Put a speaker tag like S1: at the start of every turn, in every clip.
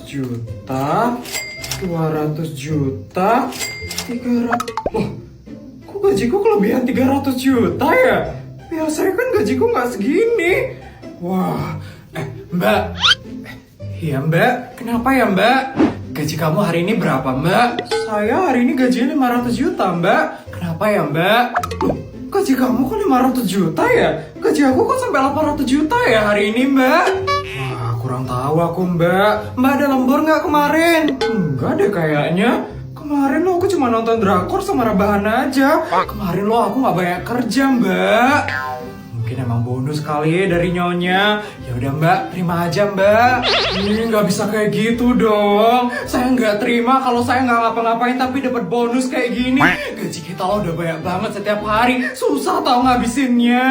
S1: juta, 200 juta, 300. Loh, kok gajiku kelebihan 300 juta ya? Biasanya kan gajiku nggak segini. Wah, Mbak. Iya Mbak, kenapa ya Mbak? Gaji kamu hari ini berapa Mbak? Saya hari ini gajinya 500 juta Mbak. Kenapa ya Mbak? Loh, gaji kamu kok 500 juta ya? Gaji aku kok sampai 800 juta ya hari ini Mbak? Wah, kurang tahu aku Mbak. Mbak ada lembur nggak kemarin? Enggak deh kayaknya. Kemarin lo aku cuma nonton drakor sama rebahan aja. Kemarin lo aku nggak banyak kerja Mbak. Mungkin emang bonus kali dari nyonya. Ya udah Mbak, terima aja Mbak. Ini nggak bisa kayak gitu dong. Saya nggak terima kalau saya nggak ngapa-ngapain tapi dapat bonus kayak gini. Gaji kita lo udah banyak banget setiap hari. Susah tau ngabisinnya.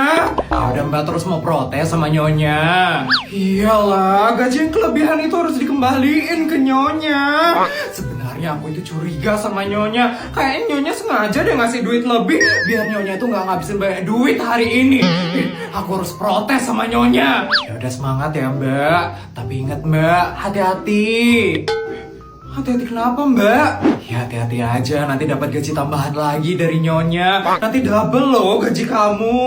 S1: Ya udah Mbak terus mau protes sama nyonya. Iyalah, gaji yang kelebihan itu harus dikembaliin ke nyonya. Sebenarnya aku itu curiga sama nyonya. Kayaknya nyonya sengaja deh ngasih duit lebih biar nyonya itu nggak ngabisin banyak duit hari ini. Aku harus protes sama nyonya. Ya udah semangat ya Mbak. Tapi ingat Mbak, hati-hati. Hati-hati kenapa Mbak? Ya hati-hati aja, nanti dapat gaji tambahan lagi dari nyonya. Nanti double loh gaji kamu.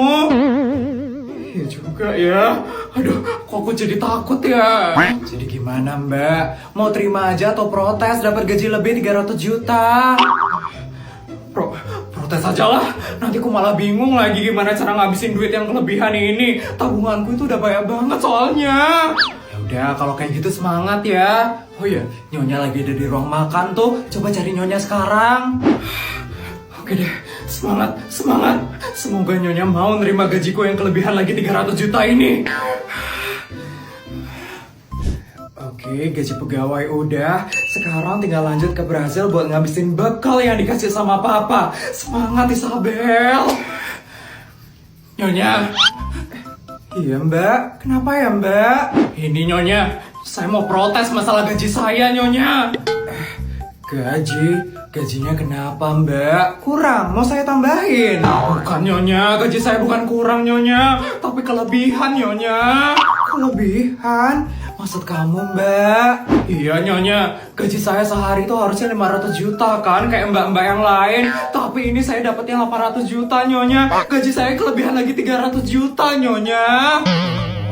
S1: Iya juga ya. Aduh, kok aku jadi takut ya. Jadi gimana Mbak? Mau terima aja atau protes dapat gaji lebih 300 juta? Protes aja lah. Nanti aku malah bingung lagi gimana cara ngabisin duit yang kelebihan ini. Tabunganku itu udah banyak banget soalnya. Ya udah, kalau kayak gitu semangat ya. Oh iya, nyonya lagi ada di ruang makan tuh. Coba cari nyonya sekarang. Oke deh, semangat, semangat. Semoga nyonya mau nerima gajiku yang kelebihan lagi 300 juta ini. Oke, gaji pegawai udah. Sekarang tinggal lanjut ke Brazil buat ngabisin bekal yang dikasih sama papa. Semangat Isabel. Nyonya. Iya Mbak, kenapa ya Mbak? Ini Nyonya, saya mau protes masalah gaji saya Nyonya. Gajinya kenapa Mbak? Kurang, mau saya tambahin? Bukan Nyonya, gaji saya bukan kurang Nyonya, tapi kelebihan Nyonya. Kelebihan? Maksud kamu Mbak? Iya Nyonya, gaji saya sehari itu harusnya 500 juta kan, kayak mbak-mbak yang lain. Tapi ini saya dapetnya 800 juta Nyonya. Gaji saya kelebihan lagi 300 juta Nyonya.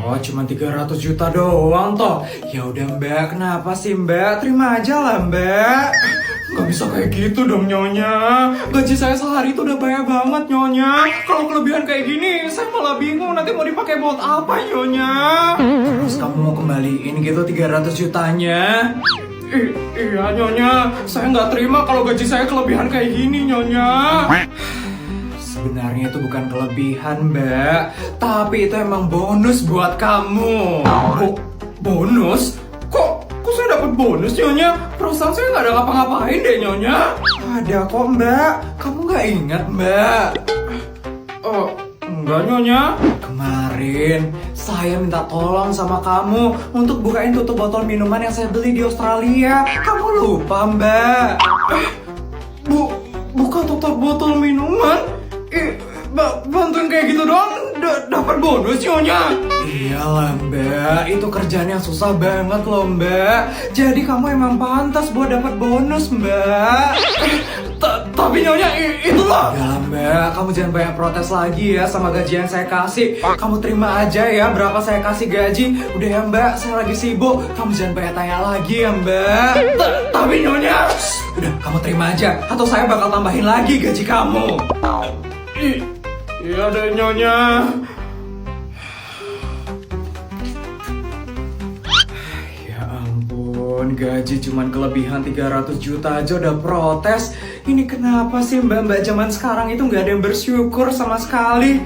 S1: Oh, cuma 300 juta doang toh. Ya udah Mbak, kenapa sih Mbak? Terima aja lah Mbak. Gak bisa kayak gitu dong Nyonya. Gaji saya sehari itu udah banyak banget Nyonya. Kalau kelebihan kayak gini, saya malah bingung nanti mau dipakai buat apa Nyonya. Terus kamu mau kembaliin gitu 300 jutanya? Iya Nyonya, saya nggak terima kalau gaji saya kelebihan kayak gini Nyonya. Sebenarnya itu bukan kelebihan Mbak, tapi itu emang bonus buat kamu. Bonus? Kok saya dapat bonus Nyonya? Perasaan saya nggak ada ngapa-ngapain deh Nyonya. Ada kok Mbak, kamu nggak ingat Mbak? Oh, enggak Nyonya. Kemarin saya minta tolong sama kamu untuk bukain tutup botol minuman yang saya beli di Australia. Kamu lupa Mbak? Buka tutup botol minuman? Bantuin kayak gitu doang dapat bonus Nyonya. Iyalah Mbak, itu kerjaan yang susah banget loh Mbak. Jadi kamu emang pantas buat dapat bonus Mbak. Tapi Nyonya itu loh. Ya Mbak, kamu jangan banyak protes lagi ya sama gaji yang saya kasih. Kamu terima aja ya berapa saya kasih gaji. Udah ya Mbak, saya lagi sibuk. Kamu jangan banyak tanya lagi ya Mbak. Tapi Nyonya, udah kamu terima aja atau saya bakal tambahin lagi gaji kamu. Iya deh Nyonya. Ya ampun, gaji cuman kelebihan 300 juta aja udah protes. Ini kenapa sih mbak-mbak zaman sekarang itu nggak ada yang bersyukur sama sekali?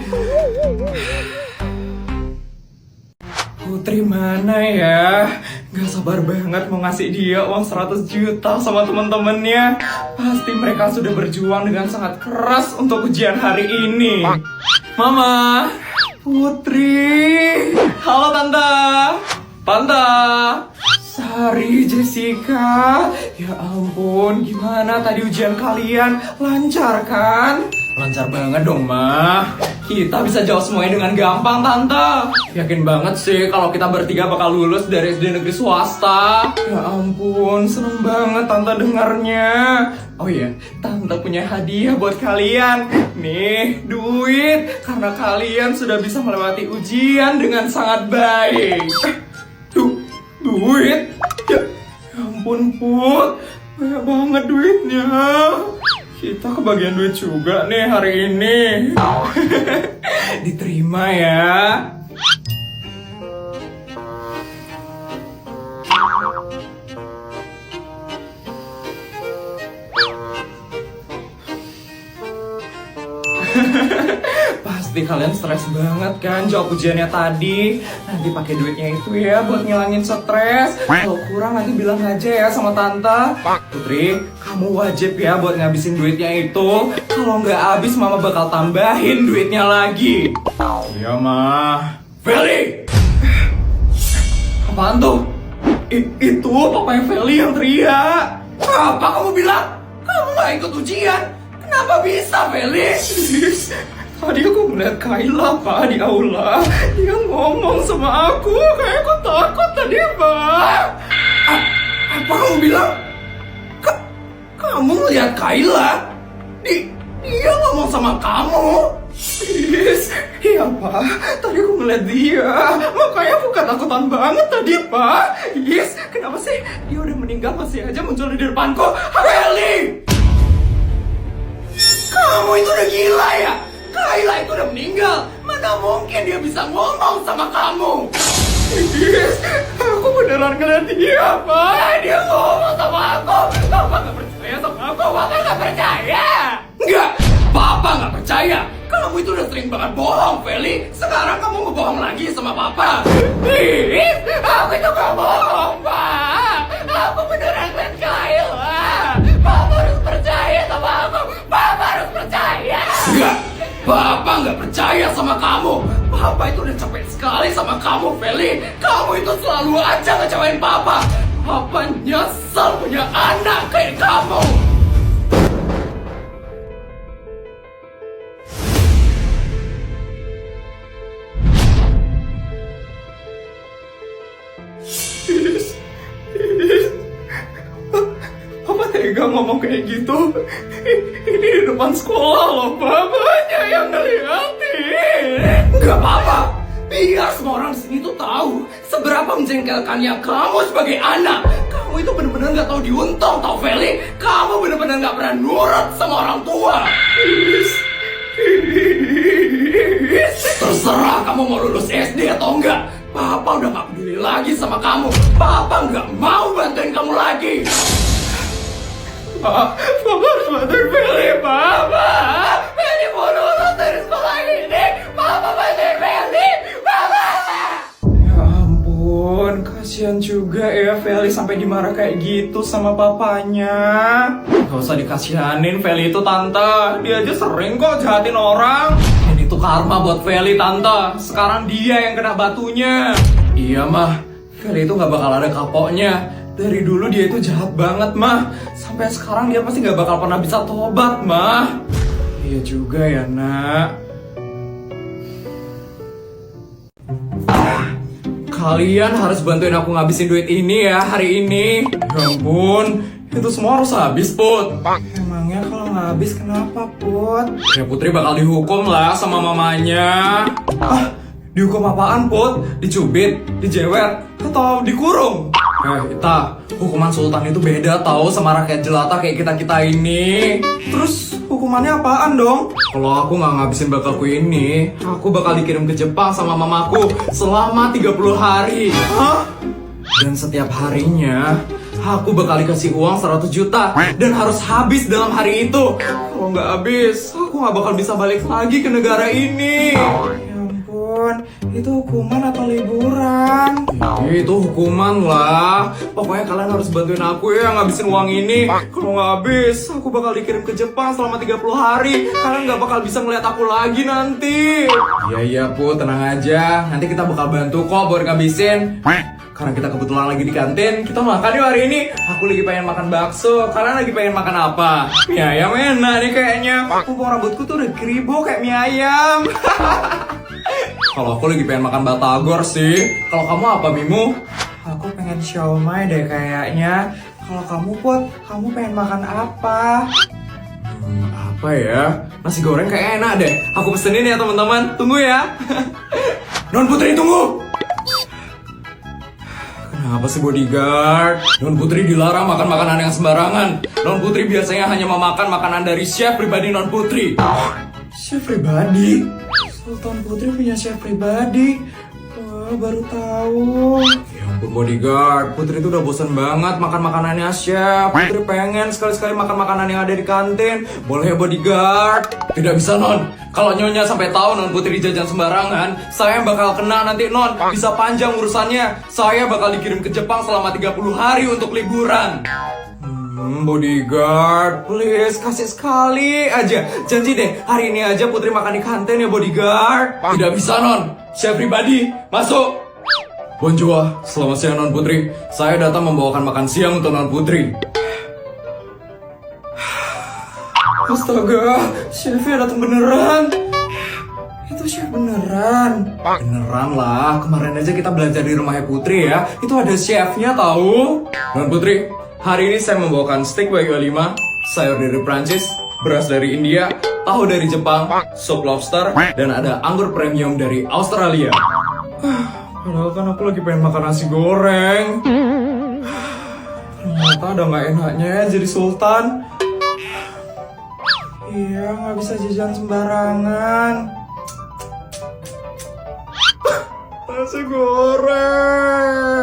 S1: Putri mana ya? Gak sabar banget mau ngasih dia uang 100 juta sama temen-temennya. Pasti mereka sudah berjuang dengan sangat keras untuk ujian hari ini. Mama, Putri. Halo Tante. Tante. Sari, Jessica. Ya ampun, gimana tadi ujian kalian? Lancar kan? Lancar banget dong, Ma. Kita bisa jawab semuanya dengan gampang, Tante. Yakin banget sih kalau kita bertiga bakal lulus dari SD negeri swasta. Ya ampun, seneng banget Tante dengarnya. Oh iya, Tante punya hadiah buat kalian. Nih, duit. Karena kalian sudah bisa melewati ujian dengan sangat baik. Tuh, duit? Ya ampun, Put. Banyak banget duitnya. Kita kebagian duit juga nih hari ini. Diterima ya. Pasti kalian stres banget kan jawab ujiannya tadi. Nanti pakai duitnya itu ya buat ngilangin stres. Kalau kurang nanti bilang aja ya sama Tante. Putri, kamu wajib ya buat ngabisin duitnya itu. Kalau nggak habis Mama bakal tambahin duitnya lagi. Iya, Ma. Feli! Apaan tuh? Itu papanya Feli yang teriak. Apa kamu bilang? Kamu nggak ikut ujian? Kenapa bisa, Feli? Tadi aku melihat Kayla, Pak, di aula. Dia ngomong sama aku, kayak aku takut tadi, Pak. Apa kamu bilang? Kamu melihat Kayla? Dia ngomong sama kamu? Iya, Pak. Tadi aku ngeliat dia. Makanya aku ketakutan banget tadi, Pak. Kenapa sih? Dia udah meninggal masih aja muncul di depanku. Feli! Kamu itu udah gila ya? Kayla itu udah meninggal. Mana mungkin dia bisa ngomong sama kamu? Aku beneran ngeliat dia, Pak. Dia ngomong sama aku. Papa gak percaya sama aku. Papa gak percaya. Enggak, Papa gak percaya. Kamu itu udah sering banget bohong, Feli. Sekarang kamu ngebohong lagi sama Papa. Aku itu gak bohong, Pak. Aku beneran ngeliat Kayla. Papa harus percaya sama aku. Papa harus percaya. Enggak, Papa nggak percaya sama kamu. Papa itu udah capek sekali sama kamu, Feli. Kamu itu selalu aja ngecewain Papa. Papa nyesel punya anak kayak kamu. Tega ngomong kayak gitu. Ini di depan sekolah loh, Papanya yang ngeliatin. Enggak apa-apa. Biar semua orang di sini tuh tahu seberapa menjengkelkannya kamu sebagai anak. Kamu itu bener-bener gak tahu diuntung, tau, Feli. Kamu bener-bener gak pernah nurut sama orang tua. Terserah kamu mau lulus SD atau enggak. Papa udah gak peduli lagi sama kamu. Papa gak mau bantuin kamu lagi. Papa harus bantuin Feli, Papa. Feli mau lulus dari sekolah ini. Papa bantuin Feli, Papa. Ya ampun, kasihan juga ya Feli sampai dimarah kayak gitu sama papanya. Gak usah dikasihanin Feli itu, Tante. Dia aja sering kok jahatin orang. Ini tuh karma buat Feli, Tante. Sekarang dia yang kena batunya. Iya, Mah. Feli itu gak bakal ada kapoknya. Dari dulu dia itu jahat banget, Mah. Sampai sekarang dia pasti gak bakal pernah bisa tobat, Mah. Iya juga ya, Nak. Kalian harus bantuin aku ngabisin duit ini ya hari ini. Ya ampun, itu semua harus habis, Put. Emangnya kalau nggak habis kenapa, Put? Ya Putri bakal dihukum lah sama mamanya. Dihukum apaan, Put? Dicubit, dijewer, atau dikurung? Ita, hukuman sultan itu beda tau sama rakyat jelata kayak kita-kita ini. Terus hukumannya apaan dong? Kalau aku nggak ngabisin bakalku ini, aku bakal dikirim ke Jepang sama mamaku selama 30 hari. Hah? Dan setiap harinya, aku bakal dikasih uang 100 juta dan harus habis dalam hari itu. Kalau nggak habis, aku nggak bakal bisa balik lagi ke negara ini. Itu hukuman atau liburan? Itu hukuman lah. Pokoknya kalian harus bantuin aku ya ngabisin uang ini. Kalau nggak habis, aku bakal dikirim ke Jepang selama 30 hari. Kalian nggak bakal bisa ngeliat aku lagi nanti. Iya Put, tenang aja. Nanti kita bakal bantu kok buat ngabisin. karena kita kebetulan lagi di kantin, kita makan yuk hari ini. Aku lagi pengen makan bakso, kalian lagi pengen makan apa? Mie ayam enak nih kayaknya. Mumpung rambutku tuh udah keribo kayak mie ayam. Kalau aku lagi pengen makan batagor sih. Kalau kamu apa, Mimu? Aku pengen siomay deh kayaknya. Kalau kamu, Put, kamu pengen makan apa? Apa ya? Nasi goreng kayak enak deh. Aku pesenin ya teman-teman. Tunggu ya. Non Putri tunggu. Kenapa sih bodyguard? Non Putri dilarang makan makanan yang sembarangan. Non Putri biasanya hanya memakan makanan dari chef pribadi Non Putri. Chef pribadi? Sultan Putri punya chef pribadi. Wah, baru tahu. Ya ampun bodyguard, Putri itu udah bosan banget makan makanannya chef. Putri pengen sekali-sekali makan makanan yang ada di kantin. Boleh ya bodyguard? Tidak bisa non. Kalau nyonya sampai tahu non Putri jajan sembarangan, saya bakal kena nanti non. Bisa panjang urusannya. Saya bakal dikirim ke Jepang selama 30 hari untuk liburan. Bodyguard, please kasih sekali aja. Janji deh, hari ini aja Putri makan di kantin ya bodyguard. Tidak bisa non, chef pribadi, masuk. Bonjour, selamat siang non Putri. Saya datang membawakan makan siang untuk non Putri. Astaga, chefnya datang beneran. Itu chef beneran. Beneran lah, kemarin aja kita belajar di rumahnya Putri ya. Itu ada chefnya tahu. Non Putri, hari ini saya membawakan steak wagyu A5, sayur dari Prancis, beras dari India, tahu dari Jepang, sup lobster, dan ada anggur premium dari Australia. Padahal kan aku lagi pengen makan nasi goreng. Ternyata ada nggak enaknya ya jadi sultan. Iya, nggak bisa jajan sembarangan. Nasi goreng.